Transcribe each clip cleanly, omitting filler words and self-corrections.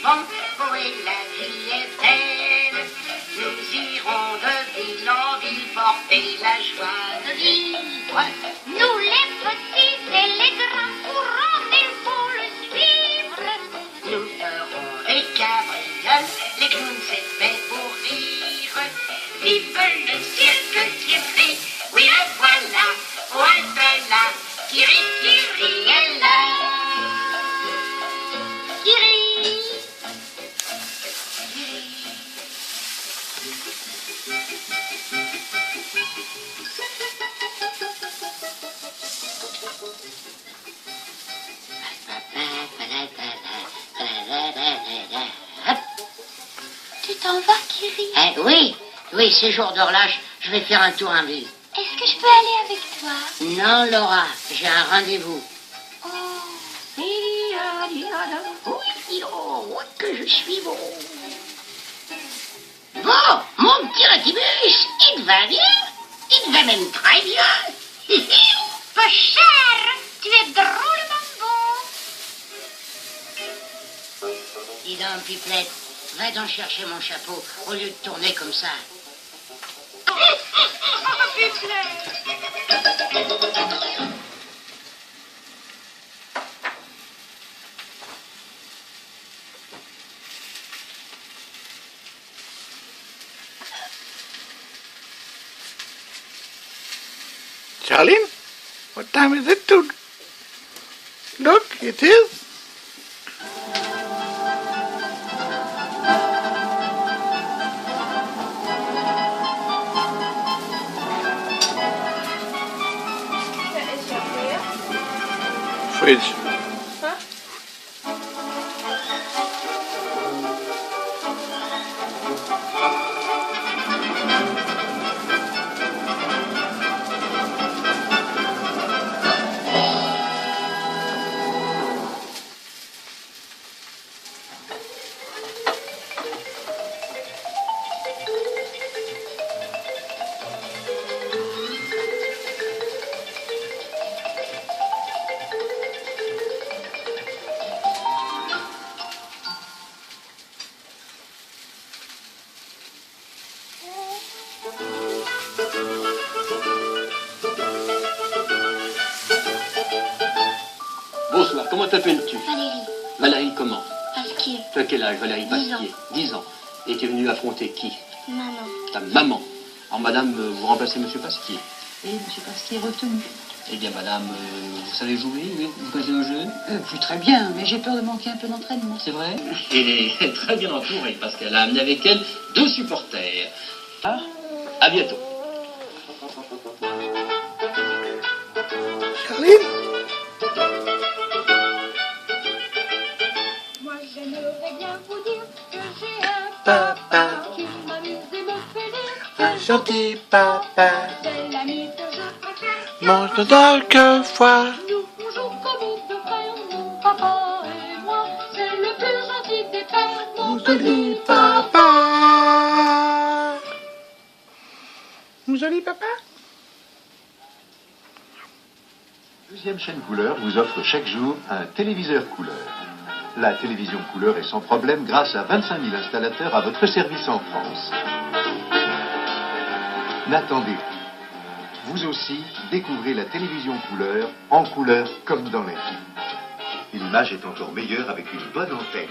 vent, oh et la vie est belle. Nous irons de ville en ville porter la joie de vivre. Nous les petits et les grands courants, il faut le suivre. Nous ferons des cabrioles, les clowns c'est fait pour rire. Vive le cirque Thierry, oui le voilà, voilà, Thierry, Thierry est là. Thierry. Tu t'en vas, Kiri? Oui, ces jours de relâche, je vais faire un tour en ville. Est-ce que je peux aller avec toi? Non, Laura, j'ai un rendez-vous. Oh. Que je suis beau. Bon, mon petit Ratibus, il te va bien. Il te va même très bien. Pas cher, tu es drôlement beau. Dis donc, Pipelette, va donc chercher mon chapeau au lieu de tourner comme ça. Charlene, what time is it to look? It is. Fridge. Bonsoir, comment t'appelles-tu? Valérie. Valérie comment? Pasquier. Tu as quel âge, Valérie 10 ans. Pasquier? 10 ans. Et tu es venue affronter qui? Maman. Ta maman. Alors madame, vous remplacez monsieur Pasquier. Et monsieur Pasquier est retenu. Eh bien madame, vous savez jouer? Vous connaissez le jeu? Plus très bien, mais j'ai peur de manquer un peu d'entraînement. C'est vrai? Elle est très bien entourée parce qu'elle a amené avec elle 2 supporters. Ah, à bientôt. Charlene? Moi j'aimerais bien vous dire que j'ai un Papa, papa qui m'amuse et me fait rire. un gentil papa, C'est l'ami que je préfère. mange de quelquefois. Nous on joue comme deux frères, mon papa et moi. C'est le plus gentil des pères, mon Joli papa. Joli papa. Deuxième chaîne couleur vous offre chaque jour un téléviseur couleur. La télévision couleur est sans problème grâce à 25 000 installateurs à votre service en France. N'attendez plus. Vous aussi, découvrez la télévision couleur, en couleur comme dans les films. L'image est encore meilleure avec une bonne antenne.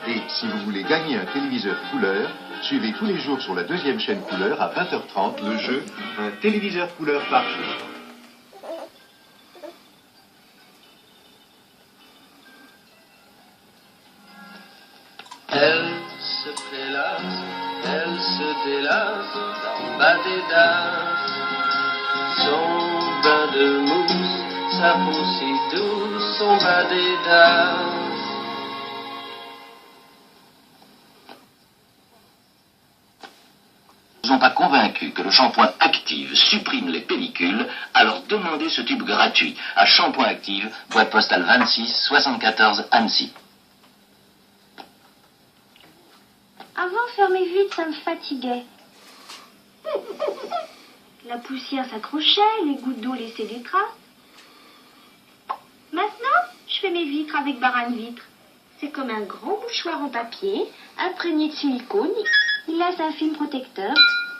Et si vous voulez gagner un téléviseur couleur, suivez tous les jours sur la deuxième chaîne couleur à 20h30 le jeu Un téléviseur couleur par jour. Elle se prélasse, elle se délasse dans bas des dasses. Son bain de mousse, sa peau si douce, son bas des dasses. Ils ne sont pas convaincus que le shampoing Active supprime les pellicules, alors demandez ce tube gratuit à Shampoing Active, boîte postale 26 74 Annecy. Avant, fermer vite, ça me fatiguait. La poussière s'accrochait, les gouttes d'eau laissaient des traces. Maintenant, je fais mes vitres avec barane vitre. C'est comme un grand mouchoir en papier, imprégné de silicone. Il laisse un film protecteur.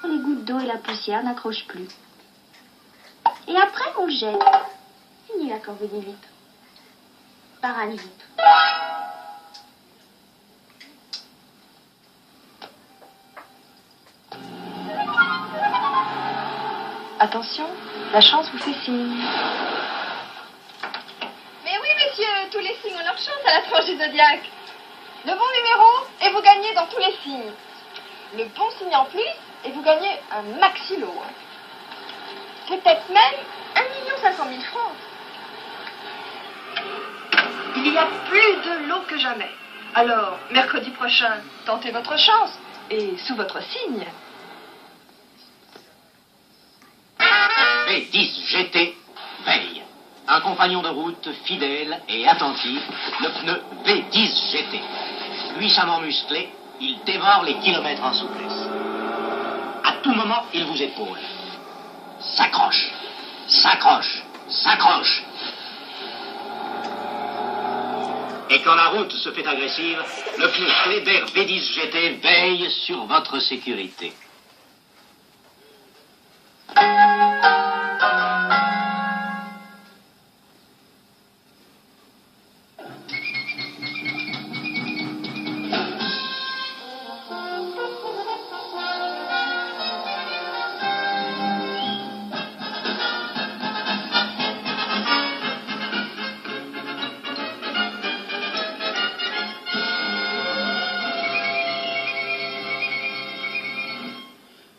Les gouttes d'eau et la poussière n'accrochent plus. Et après, on le jette. Fini la corvée des vitres. Paralysite. Attention, la chance vous fait signe. Mais oui, monsieur, tous les signes ont leur chance à la tranche du zodiaque. Le bon numéro, et vous gagnez dans tous les signes. Le bon signe en plus, et vous gagnez un maxi lot. Peut-être même 1 500 000 francs. Il y a plus de lots que jamais. Alors, mercredi prochain, tentez votre chance, et sous votre signe. V10 GT, veille. Un compagnon de route fidèle et attentif, le pneu V10 GT. Puissamment musclé, il dévore les kilomètres en souplesse. À tout moment, il vous épaule. S'accroche, s'accroche, s'accroche. Et quand la route se fait agressive, le pneu Kleber V10 GT veille sur votre sécurité.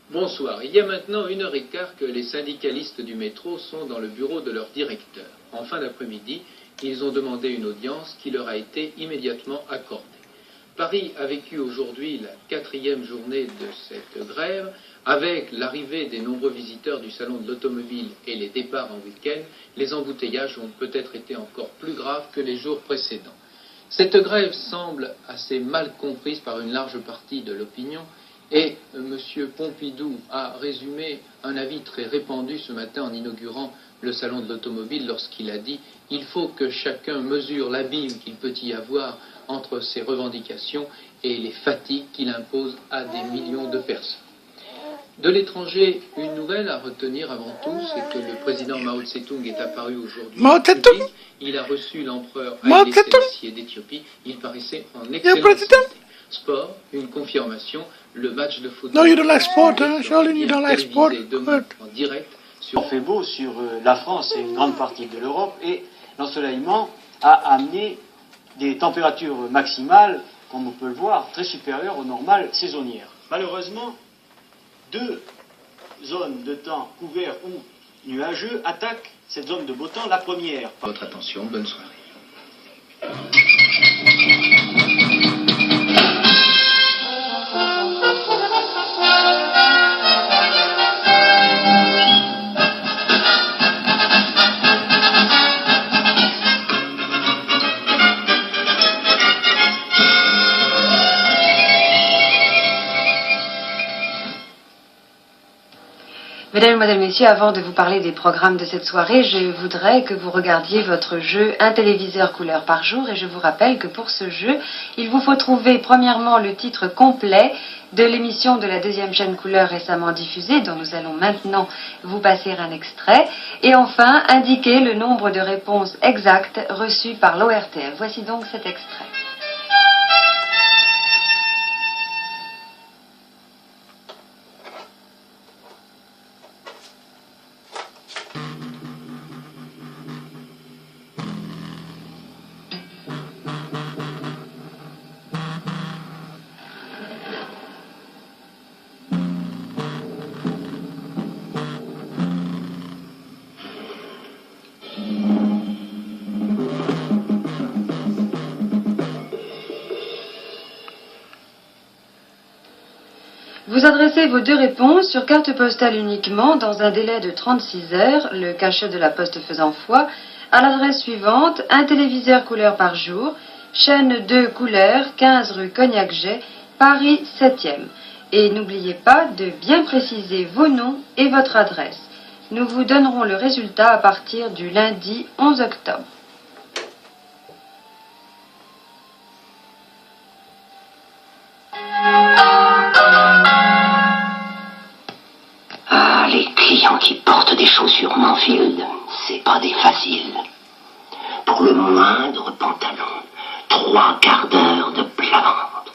Bonsoir. Il y a maintenant 1h15 que les syndicalistes du métro sont dans le bureau de leur directeur. En fin d'après-midi, ils ont demandé une audience qui leur a été immédiatement accordée. Paris a vécu aujourd'hui la 4e journée de cette grève. Avec l'arrivée des nombreux visiteurs du salon de l'automobile et les départs en week-end, les embouteillages ont peut-être été encore plus graves que les jours précédents. Cette grève semble assez mal comprise par une large partie de l'opinion. Et M. Pompidou a résumé un avis très répandu ce matin en inaugurant le salon de l'automobile lorsqu'il a dit « Il faut que chacun mesure l'abîme qu'il peut y avoir entre ses revendications et les fatigues qu'il impose à des millions de personnes ». De l'étranger, une nouvelle à retenir avant tout, c'est que le président Mao Tse-tung est apparu aujourd'hui. Mao Tse-tung? Il a reçu l'empereur Mao Haïlé Tse-tung? Sélassié d'Éthiopie. Il paraissait en excellente santé. Sport, une confirmation, le match de football. No, you don't like sport, huh? Surely you don't like sport. Demain, en direct sur fait beau sur la France et une grande partie de l'Europe, et l'ensoleillement a amené des températures maximales, comme on peut le voir, très supérieures aux normales saisonnières. Malheureusement, 2 zones de temps couverts ou nuageux attaquent cette zone de beau temps. La première. Votre attention, bonne soirée. Mesdames, Mesdemoiselles, Messieurs, avant de vous parler des programmes de cette soirée, je voudrais que vous regardiez votre jeu Un téléviseur couleur par jour, et je vous rappelle que pour ce jeu, il vous faut trouver premièrement le titre complet de l'émission de la 2e chaîne couleur récemment diffusée, dont nous allons maintenant vous passer un extrait, et enfin indiquer le nombre de réponses exactes reçues par l'ORTF. Voici donc cet extrait. Vous adressez vos 2 réponses sur carte postale uniquement dans un délai de 36 heures, le cachet de la poste faisant foi, à l'adresse suivante, un téléviseur couleur par jour, chaîne 2 couleur, 15 rue Cognac-Jay, Paris 7e. Et n'oubliez pas de bien préciser vos noms et votre adresse. Nous vous donnerons le résultat à partir du lundi 11 octobre. facile. Pour le moindre pantalon, 3 quarts d'heure de plavante.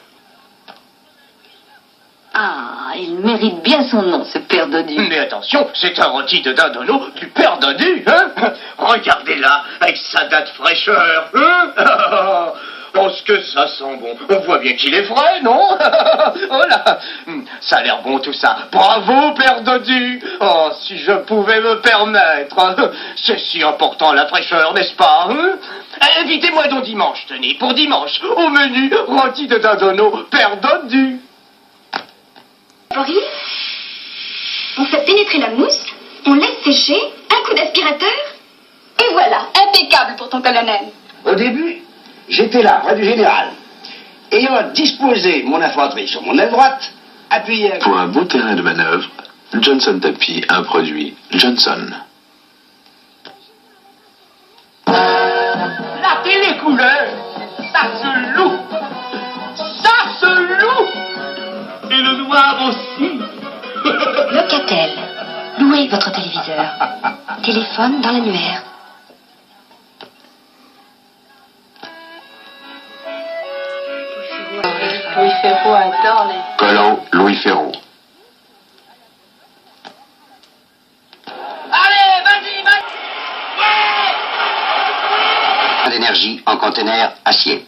Ah, il mérite bien son nom, ce père Dodu. Mais attention, c'est un rôti de dindonneau du père Dodu, hein? Regardez-là, avec sa date fraîcheur, hein? Oh, ce que ça sent bon. On voit bien qu'il est frais, non? Oh là, ça a l'air bon tout ça. Bravo, père Dodu. Oh, si je pouvais me permettre. C'est si important la fraîcheur, n'est-ce pas, hein? Invitez-moi donc dimanche, tenez, pour dimanche, au menu rôti de dindonneau, père Dodu. On fait pénétrer la mousse, on laisse sécher, un coup d'aspirateur, et voilà, impeccable pour ton colonel. Au début, j'étais là, près du général. Ayant disposé mon infanterie sur mon aile droite, appuyé... Pour un beau terrain de manœuvre, Johnson Tapis a un produit Johnson. La télécouleur, ça se loue. Ça se loue. Et le noir aussi. Locatel, louez votre téléviseur. Téléphone dans l'annuaire. Louis Ferraud adore les... Collant Louis Ferraud. Allez, vas-y, vas-y. Ouais. D'énergie en conteneur acier.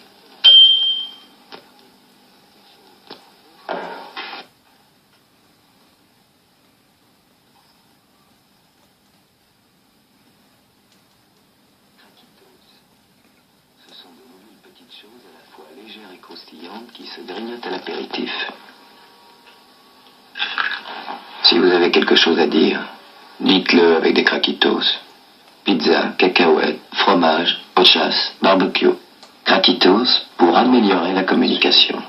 Légère et croustillante qui se grignote à l'apéritif. Si vous avez quelque chose à dire, dites-le avec des craquitos. Pizza, cacahuètes, fromage, eau de chasse, barbecue. Craquitos pour améliorer la communication.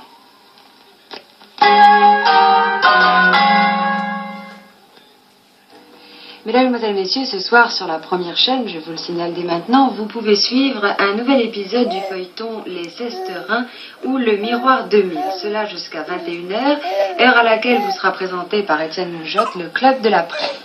Mesdames, Mesdemoiselles, Messieurs, ce soir sur la première chaîne, je vous le signale dès maintenant, vous pouvez suivre un nouvel épisode du feuilleton Les Sesterins ou Le Miroir 2000. Cela jusqu'à 21h, heure à laquelle vous sera présenté par Étienne Moujotte le Club de la Presse.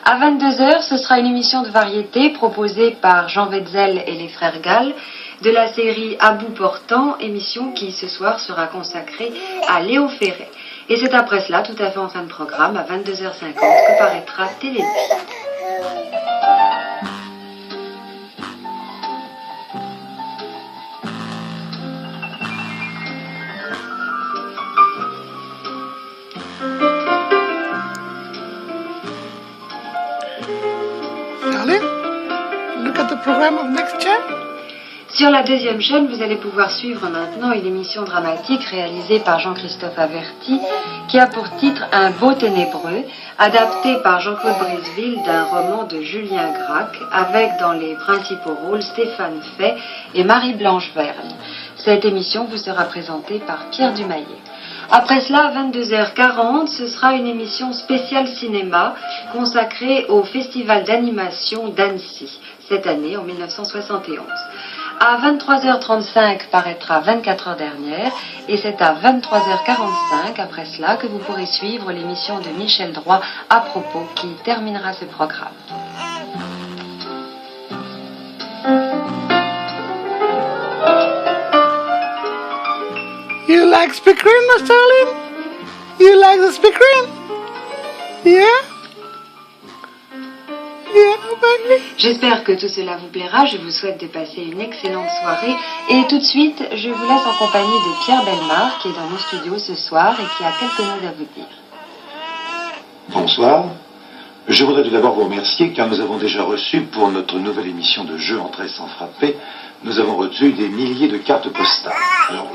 À 22h, ce sera une émission de variété proposée par Jean Wetzel et les frères Gall de la série À bout portant, émission qui ce soir sera consacrée à Léo Ferré. Et c'est après cela, tout à fait en fin de programme, à 22h50, que paraîtra Télénuit. Charlie, look at the program of next channel. Sur la deuxième chaîne, vous allez pouvoir suivre maintenant une émission dramatique réalisée par Jean-Christophe Averti qui a pour titre Un beau ténébreux, adapté par Jean-Claude Briseville d'un roman de Julien Gracq, avec dans les principaux rôles Stéphane Fay et Marie-Blanche Vergne. Cette émission vous sera présentée par Pierre Dumaillet. Après cela, à 22h40, ce sera une émission spéciale cinéma consacrée au Festival d'animation d'Annecy, cette année en 1971. À 23h35 paraîtra 24 heures dernière et c'est à 23h45 après cela que vous pourrez suivre l'émission de Michel Droit à propos qui terminera ce programme. You like speakerine, Miss Charlie? You like the speakerine? Yeah? J'espère que tout cela vous plaira, je vous souhaite de passer une excellente soirée et tout de suite je vous laisse en compagnie de Pierre Bellemare qui est dans mon studio ce soir et qui a quelques mots à vous dire. Bonsoir. Je voudrais tout d'abord vous remercier car nous avons déjà reçu pour notre nouvelle émission de jeu Entrer sans frapper, nous avons reçu des milliers de cartes postales. Alors,